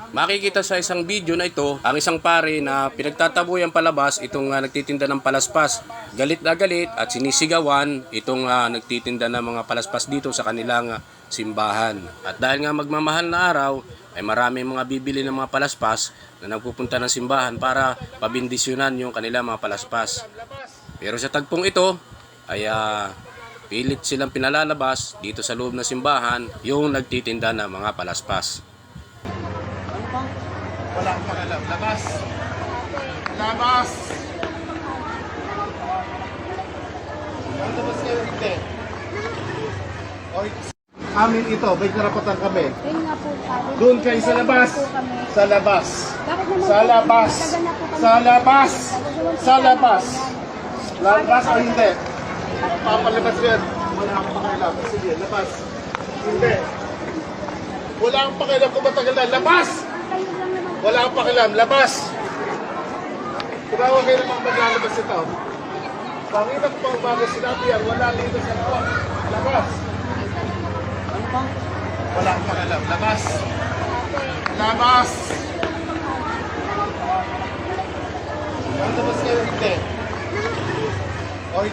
Makikita sa isang video na ito ang isang pare na pinagtatabuyan palabas itong nagtitinda ng palaspas. Galit na galit at sinisigawan itong nagtitinda ng mga palaspas dito sa kanilang simbahan. At dahil nga magmamahal na araw ay marami mga bibili ng mga palaspas na nagpupunta ng simbahan para pabindisyonan yung kanilang mga palaspas. Pero sa tagpong ito ay pilit silang pinalalabas dito sa loob ng simbahan yung nagtitinda ng mga palaspas. Wala akong pakialam. Labas! Labas! Labas kayo hindi. Amin ito, may karapatan kami. Yun nga po, pare. Doon kayo sa labas! Po kami. Sa labas! Bakit naman Sa po, labas! taga na po kami. Sa labas! Taga-gawan po Sa kami. labas! Yan. Labas o hindi? Papalabas yan. Wala akong pakialam. Sige, labas. Hindi. Wala akong pakialam kung matagal na. Labas! Kayo lang naman. Wala akong pakialam. Labas! Tumawag kayo namang maglalabas ito. Pangina ko pang bago sinabi yan. Wala dito sa loob. Labas! Wala akong pakialam. Labas! Labas! Labas kayo hindi. Oy,